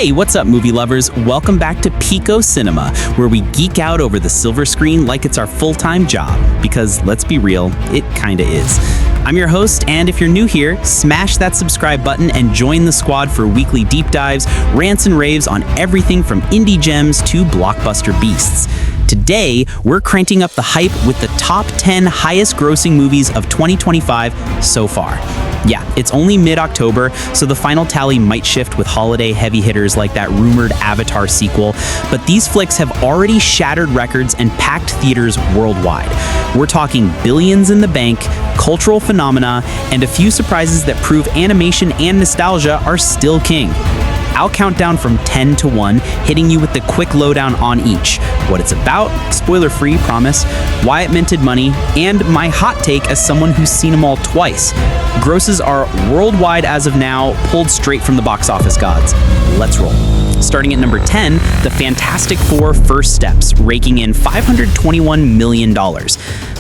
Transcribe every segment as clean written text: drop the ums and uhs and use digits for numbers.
Hey, what's up, movie lovers? Welcome back to Piko Cinema, where we geek out over the silver screen like it's our full-time job. Because, let's be real, it kinda is. I'm your host, and if you're new here, smash that subscribe button and join the squad for weekly deep dives, rants and raves on everything from indie gems to blockbuster beasts. Today, we're cranking up the hype with the top 10 highest grossing movies of 2025 so far. Yeah, it's only mid-October, so the final tally might shift with holiday heavy hitters like that rumored Avatar sequel, but these flicks have already shattered records and packed theaters worldwide. We're talking billions in the bank, cultural phenomena, and a few surprises that prove animation and nostalgia are still king. I'll count down from 10 to 1, hitting you with the quick lowdown on each. What it's about, spoiler-free, promise, why it minted money, and my hot take as someone who's seen them all twice. Grosses are worldwide as of now, pulled straight from the box office gods. Let's roll. Starting at number 10, The Fantastic Four: First Steps, raking in $521 million.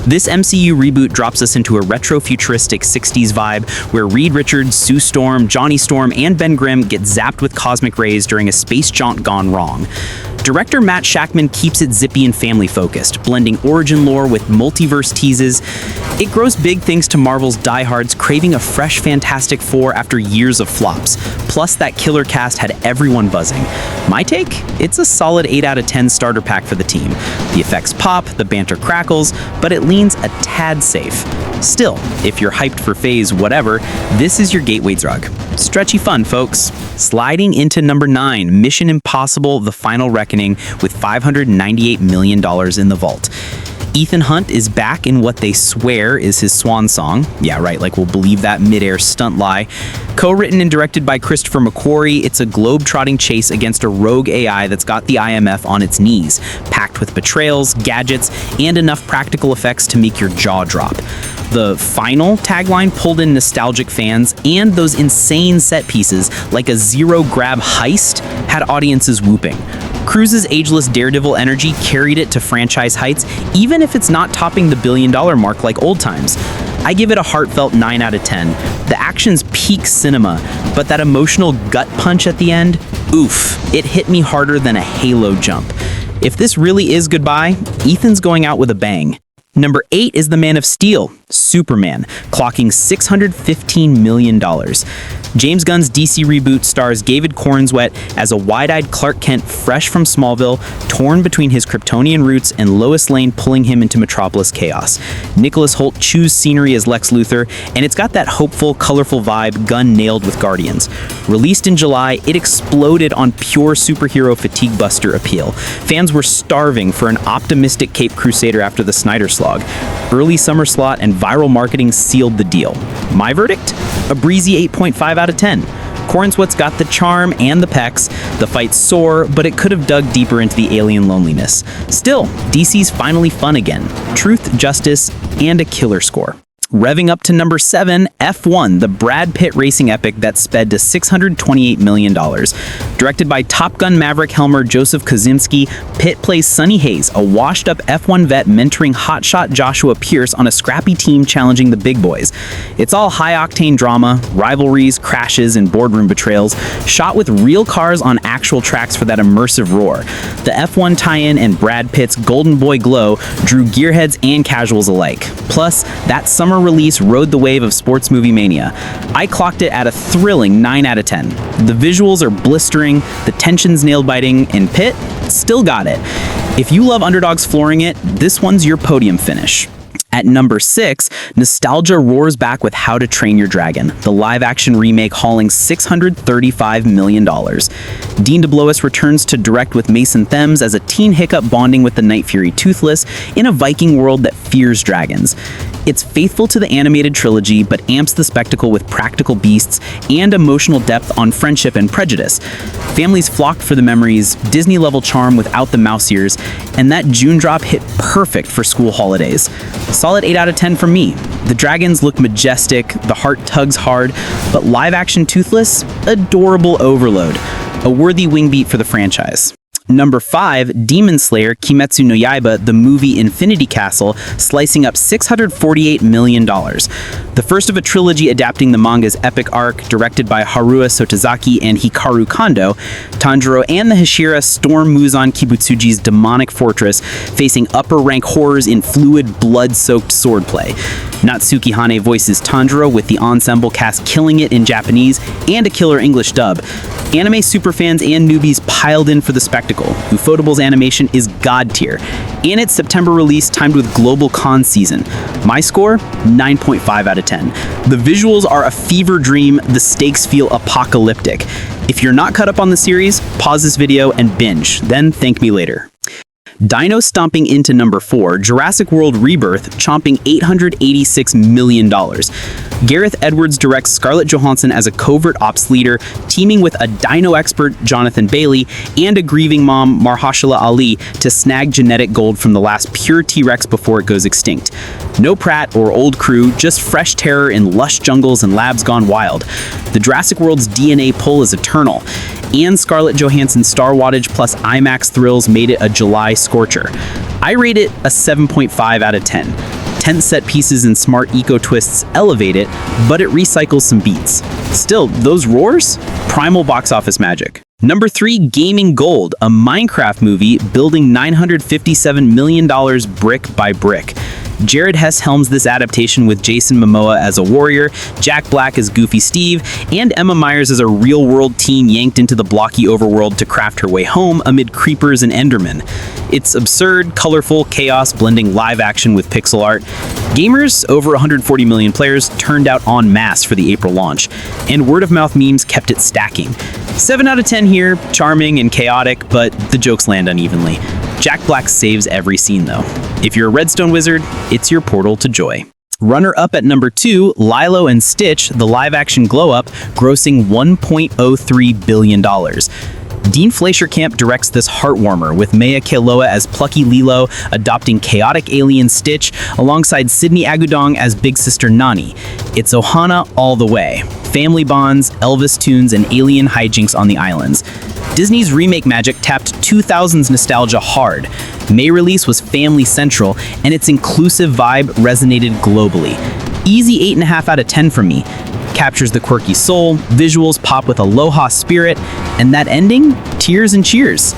This MCU reboot drops us into a retro-futuristic 60s vibe where Reed Richards, Sue Storm, Johnny Storm, and Ben Grimm get zapped with cosmic rays during a space jaunt gone wrong. Director Matt Shakman keeps it zippy and family-focused, blending origin lore with multiverse teases. It grows big thanks to Marvel's diehards craving a fresh Fantastic Four after years of flops. Plus, that killer cast had everyone buzzing. My take? It's a solid 8 out of 10 starter pack for the team. The effects pop, the banter crackles, but it leans a tad safe. Still, if you're hyped for Phase whatever, this is your gateway drug. Stretchy fun, folks. Sliding into number 9, Mission Impossible: The Final Reckoning with $598 million in the vault. Ethan Hunt is back in what they swear is his swan song. Yeah, right, like we'll believe that mid-air stunt lie. Co-written and directed by Christopher McQuarrie, it's a globe-trotting chase against a rogue AI that's got the IMF on its knees, packed with betrayals, gadgets, and enough practical effects to make your jaw drop. The final tagline pulled in nostalgic fans, and those insane set pieces, like a zero-grab heist, had audiences whooping. Cruise's ageless daredevil energy carried it to franchise heights, even if it's not topping the billion-dollar mark like old times. I give it a heartfelt 9 out of 10. The action's peak cinema, but that emotional gut punch at the end, oof, it hit me harder than a Halo jump. If this really is goodbye, Ethan's going out with a bang. Number 8 is The Man of Steel, Superman, clocking $615 million. James Gunn's DC reboot stars David Cornswet as a wide-eyed Clark Kent fresh from Smallville, torn between his Kryptonian roots and Lois Lane pulling him into Metropolis chaos. Nicholas Hoult chews scenery as Lex Luthor, and it's got that hopeful, colorful vibe Gunn nailed with Guardians. Released in July, it exploded on pure superhero fatigue buster appeal. Fans were starving for an optimistic Caped Crusader after the Snyder slog. Early summer slot and viral marketing sealed the deal. My verdict? A breezy 8.5 out of 10. Cornswet's got the charm and the pecs. The fight's sore, but it could have dug deeper into the alien loneliness. Still, DC's finally fun again. Truth, justice, and a killer score. Revving up to number 7, F1, the Brad Pitt racing epic that sped to $628 million. Directed by Top Gun Maverick helmer Joseph Kosinski, Pitt plays Sonny Hayes, a washed-up F1 vet mentoring hotshot Joshua Pierce on a scrappy team challenging the big boys. It's all high-octane drama, rivalries, crashes, and boardroom betrayals, shot with real cars on actual tracks for that immersive roar. The F1 tie-in and Brad Pitt's golden boy glow drew gearheads and casuals alike. Plus, that summer release rode the wave of sports movie mania. I clocked it at a thrilling 9 out of 10. The visuals are blistering, the tension's nail-biting, and Pitt still got it. If you love underdogs flooring it, this one's your podium finish. At number 6, nostalgia roars back with How to Train Your Dragon, the live-action remake hauling $635 million. Dean DeBlois returns to direct with Mason Thames as a teen hiccup bonding with the Night Fury Toothless in a Viking world that fears dragons. It's faithful to the animated trilogy, but amps the spectacle with practical beasts and emotional depth on friendship and prejudice. Families flocked for the memories, Disney-level charm without the mouse ears, and that June drop hit perfect for school holidays. Solid 8 out of 10 from me. The dragons look majestic, the heart tugs hard, but live-action Toothless? Adorable overload. A worthy wing beat for the franchise. Number 5, Demon Slayer Kimetsu no Yaiba, the movie Infinity Castle, slicing up $648 million. The first of a trilogy adapting the manga's epic arc, directed by Haruo Sotozaki and Hikaru Kondo, Tanjiro and the Hashira storm Muzan Kibutsuji's demonic fortress, facing upper-rank horrors in fluid, blood-soaked swordplay. Natsuki Hane voices Tanjiro, with the ensemble cast killing it in Japanese and a killer English dub. Anime superfans and newbies piled in for the spectacle. Ufotable's animation is god tier, and its September release timed with global con season. My score? 9.5 out of 10. The visuals are a fever dream, the stakes feel apocalyptic. If you're not caught up on the series, pause this video and binge, then thank me later. Dino stomping into number 4, Jurassic World Rebirth, chomping $886 million. Gareth Edwards directs Scarlett Johansson as a covert ops leader, teaming with a dino expert, Jonathan Bailey, and a grieving mom, Mahershala Ali, to snag genetic gold from the last pure T-Rex before it goes extinct. No Pratt or old crew, just fresh terror in lush jungles and labs gone wild. The Jurassic World's DNA pull is eternal, and Scarlett Johansson's star wattage plus IMAX thrills made it a July scorcher. I rate it a 7.5 out of 10. Tense set pieces and smart eco-twists elevate it, but it recycles some beats. Still, those roars? Primal box office magic. Number 3, Gaming Gold, a Minecraft movie building $957 million brick by brick. Jared Hess helms this adaptation with Jason Momoa as a warrior, Jack Black as Goofy Steve, and Emma Myers as a real-world teen yanked into the blocky overworld to craft her way home amid creepers and endermen. It's absurd, colorful chaos blending live action with pixel art. Gamers, over 140 million players, turned out en masse for the April launch, and word-of-mouth memes kept it stacking. 7 out of 10 here, charming and chaotic, but the jokes land unevenly. Jack Black saves every scene, though. If you're a Redstone wizard, it's your portal to joy. Runner-up at number 2, Lilo and Stitch, the live-action glow-up, grossing $1.03 billion. Dean Fleischerkamp directs this heartwarmer, with Maya Keloa as plucky Lilo, adopting chaotic alien Stitch, alongside Sydney Agudong as Big Sister Nani. It's Ohana all the way. Family bonds, Elvis tunes, and alien hijinks on the islands. Disney's remake magic tapped 2000s nostalgia hard. May release was family central, and its inclusive vibe resonated globally. Easy 8.5 out of 10 from me. Captures the quirky soul, visuals pop with aloha spirit, and that ending? Tears and cheers.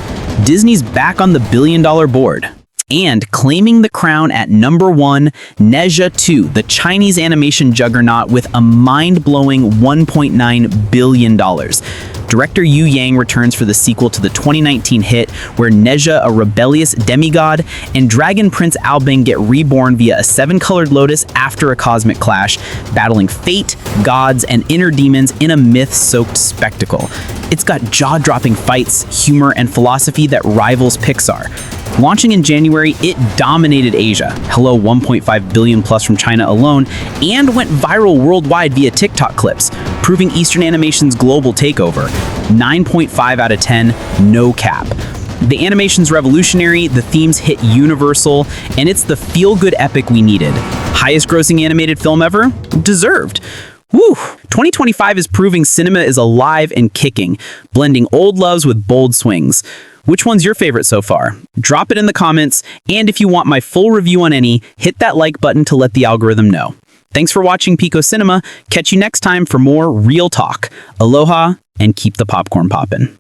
Disney's back on the billion-dollar board. And claiming the crown at number 1, Nezha 2, the Chinese animation juggernaut with a mind-blowing $1.9 billion. Director Yu Yang returns for the sequel to the 2019 hit, where Nezha, a rebellious demigod, and Dragon Prince Albing get reborn via a 7-colored lotus after a cosmic clash, battling fate, gods, and inner demons in a myth-soaked spectacle. It's got jaw-dropping fights, humor, and philosophy that rivals Pixar. Launching in January, it dominated Asia, hello 1.5 billion plus from China alone, and went viral worldwide via TikTok clips, proving Eastern Animation's global takeover. 9.5 out of 10, no cap. The animation's revolutionary, the themes hit universal, and it's the feel-good epic we needed. Highest grossing animated film ever? Deserved. Woo! 2025 is proving cinema is alive and kicking, blending old loves with bold swings. Which one's your favorite so far? Drop it in the comments, and if you want my full review on any, hit that like button to let the algorithm know. Thanks for watching Piko Cinema. Catch you next time for more real talk. Aloha, and keep the popcorn poppin'.